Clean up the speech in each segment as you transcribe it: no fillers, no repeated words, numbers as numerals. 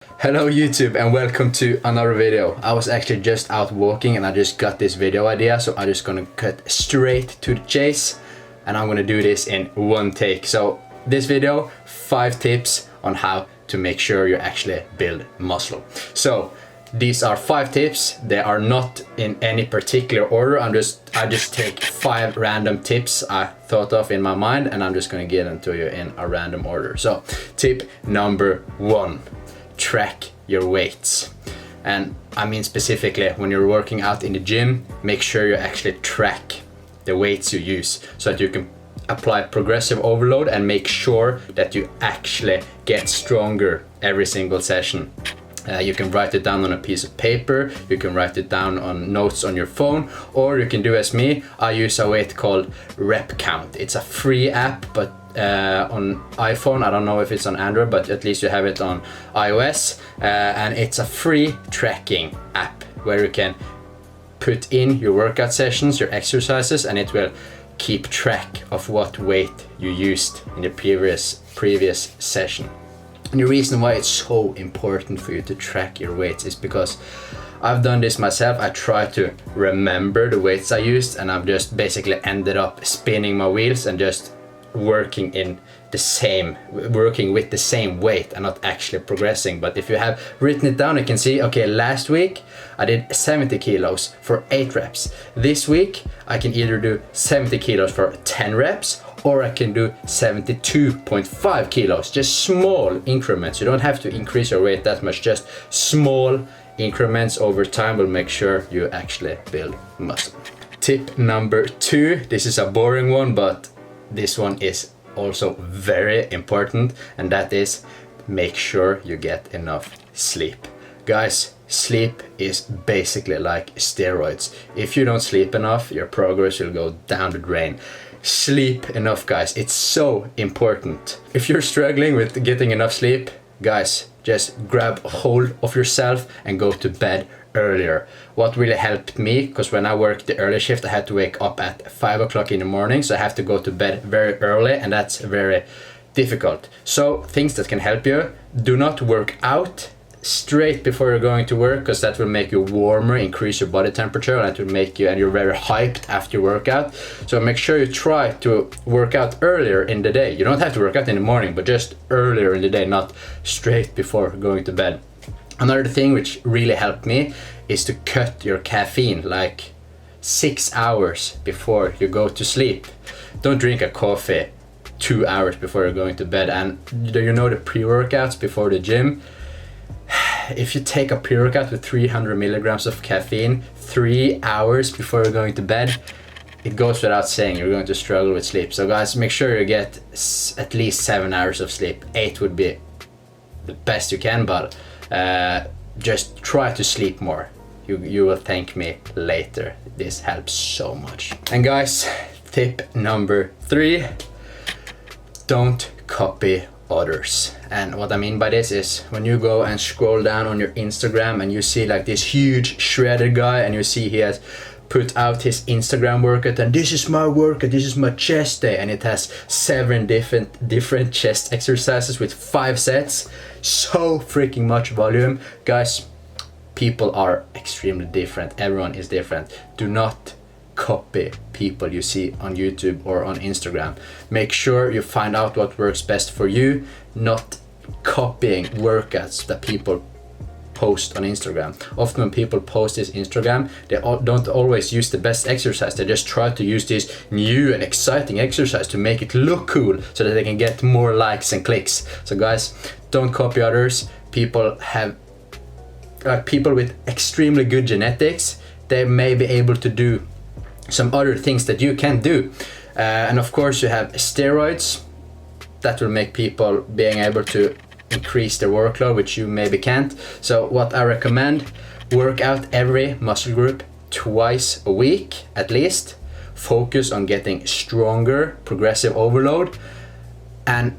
Hello YouTube and welcome to another video. I was actually just out walking and I just got this video idea, so I'm just gonna cut straight to the chase and I'm gonna do this in one take. So this video, 5 tips on how to make sure you actually build muscle. So these are 5 tips. They are not in any particular order. I just take 5 random tips I thought of in my mind and I'm just gonna get them to you in a random order. So tip number 1. Track your weights. And I mean specifically when you're working out in the gym, make sure you actually track the weights you use so that you can apply progressive overload and make sure that you actually get stronger every single session. You can write it down on a piece of paper, you can write it down on notes on your phone, or you can do as me. I use a weight called Rep Count. It's a free app, but on iPhone, I don't know if it's on Android, but at least you have it on iOS, and it's a free tracking app where you can put in your workout sessions, your exercises, and it will keep track of what weight you used in the previous session. And the reason why it's so important for you to track your weights is because I've done this myself. I try to remember the weights I used and I've just basically ended up spinning my wheels and just working with the same weight and not actually progressing. But if you have written it down, you can see, okay, last week I did 70 kilos for 8 reps. This week I can either do 70 kilos for 10 reps or I can do 72.5 kilos, just small increments. You don't have to increase your weight that much, just small increments over time will make sure you actually build muscle. Tip number 2, this is a boring one, but this one is also very important, and that is make sure you get enough sleep. Guys, sleep is basically like steroids. If you don't sleep enough, your progress will go down the drain. Sleep enough, guys. It's so important. If you're struggling with getting enough sleep, guys, just grab hold of yourself and go to bed earlier. What really helped me, because when I worked the early shift, I had to wake up at 5 o'clock in the morning, so I have to go to bed very early, and that's very difficult. So things that can help you: do not work out straight before you're going to work, because that will make you warmer, increase your body temperature, and it will make you, and you're very hyped after your workout. So make sure you try to work out earlier in the day. You don't have to work out in the morning, but just earlier in the day, not straight before going to bed. Another thing which really helped me is to cut your caffeine like 6 hours before you go to sleep. Don't drink a coffee 2 hours before you're going to bed. And you know the pre-workouts before the gym? If you take a pre-workout with 300 milligrams of caffeine 3 hours before you're going to bed, it goes without saying you're going to struggle with sleep. So guys, make sure you get at least 7 hours of sleep. 8 would be the best you can, but just try to sleep more. You will thank me later. This helps so much. And guys, tip number 3, don't copy others. And what I mean by this is when you go and scroll down on your Instagram and you see like this huge shredded guy, and you see he has put out his Instagram workout, and this is my workout, this is my chest day, and it has 7 different chest exercises with 5 sets, so freaking much volume. Guys, people are extremely different. Everyone is different. Do not copy people you see on YouTube or on Instagram. Make sure you find out what works best for you, not copying workouts that people post on Instagram. Often when people post this Instagram, they don't always use the best exercise. They just try to use this new and exciting exercise to make it look cool so that they can get more likes and clicks. So guys, don't copy others. People with extremely good genetics, they may be able to do some other things that you can't do. And of course you have steroids that will make people being able to increase their workload, which you maybe can't. So what I recommend, work out every muscle group twice a week at least. Focus on getting stronger, progressive overload. And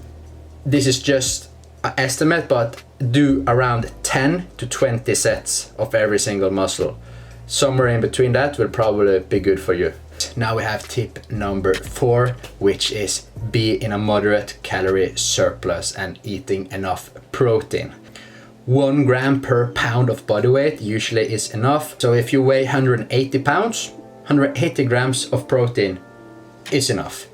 this is just an estimate, but do around 10 to 20 sets of every single muscle. Somewhere in between that will probably be good for you. Now we have tip number 4, which is be in a moderate calorie surplus and eating enough protein. 1 gram per pound of body weight usually is enough. So if you weigh 180 pounds, 180 grams of protein is enough.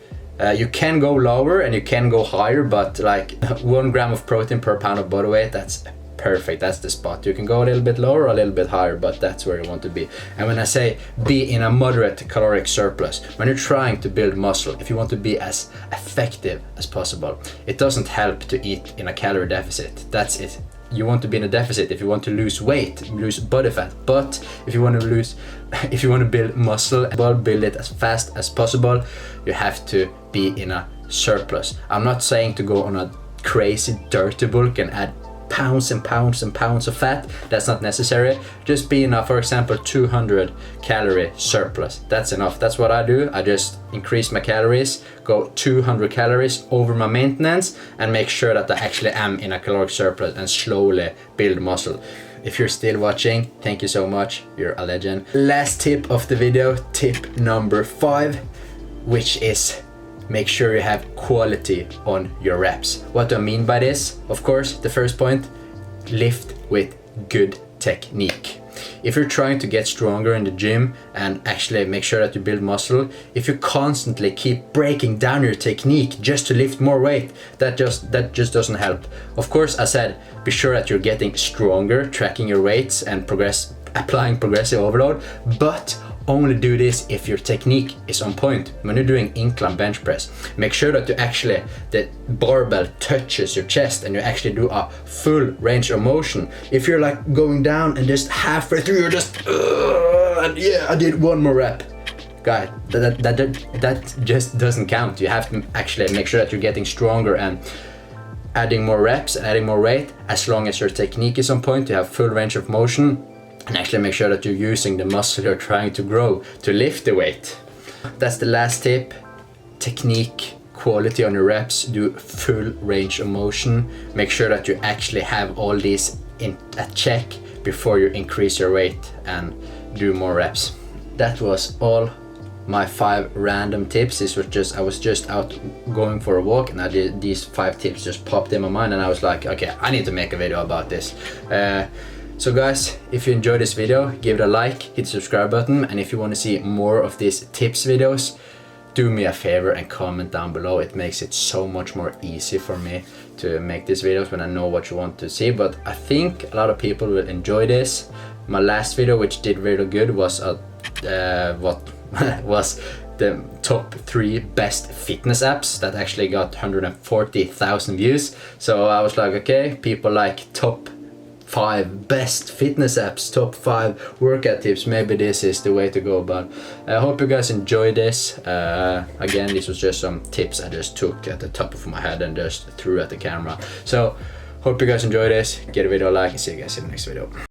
You can go lower and you can go higher, but like 1 gram of protein per pound of body weight, that's perfect. That's the spot. You can go a little bit lower or a little bit higher, but that's where you want to be. And when I say be in a moderate caloric surplus, when you're trying to build muscle, if you want to be as effective as possible, it doesn't help to eat in a calorie deficit. That's it. You want to be in a deficit if you want to lose weight, lose body fat. But if you want to build muscle, build it as fast as possible, you have to be in a surplus. I'm not saying to go on a crazy dirty bulk and add pounds and pounds and pounds of fat. That's not necessary. Just be in a, for example, 200 calorie surplus. That's enough. That's what I do. I just increase my calories, go 200 calories over my maintenance, and make sure that I actually am in a caloric surplus and slowly build muscle. If you're still watching, thank you so much. You're a legend. Last tip of the video, tip number 5, which is make sure you have quality on your reps. What do I mean by this? Of course, the first point, lift with good technique. If you're trying to get stronger in the gym and actually make sure that you build muscle, if you constantly keep breaking down your technique just to lift more weight, that just doesn't help. Of course, I said be sure that you're getting stronger, tracking your weights and applying progressive overload, but only do this if your technique is on point. When you're doing incline bench press, make sure that the barbell touches your chest and you actually do a full range of motion. If you're like going down and just halfway through you're just and yeah, I did 1 more rep, guy, that just doesn't count. You have to actually make sure that you're getting stronger and adding more reps and adding more weight. As long as your technique is on point, you have full range of motion, and actually make sure that you're using the muscle you're trying to grow to lift the weight. That's the last tip. Technique, quality on your reps, do full range of motion. Make sure that you actually have all these in a check before you increase your weight and do more reps. That was all my 5 random tips. I was just out going for a walk and I did these 5 tips just popped in my mind and I was like, okay, I need to make a video about this. So guys, if you enjoyed this video, give it a like, hit the subscribe button, and if you want to see more of these tips videos, do me a favor and comment down below. It makes it so much more easy for me to make these videos when I know what you want to see. But I think a lot of people will enjoy this. My last video, which did really good, was was the top 3 best fitness apps that actually got 140,000 views. So I was like, okay, people like top 5 best fitness apps, top 5 workout tips, maybe this is the way to go. But I hope you guys enjoyed this. Again, this was just some tips I just took at the top of my head and just threw at the camera. So hope you guys enjoyed this. Get a video a like and see you guys in the next video.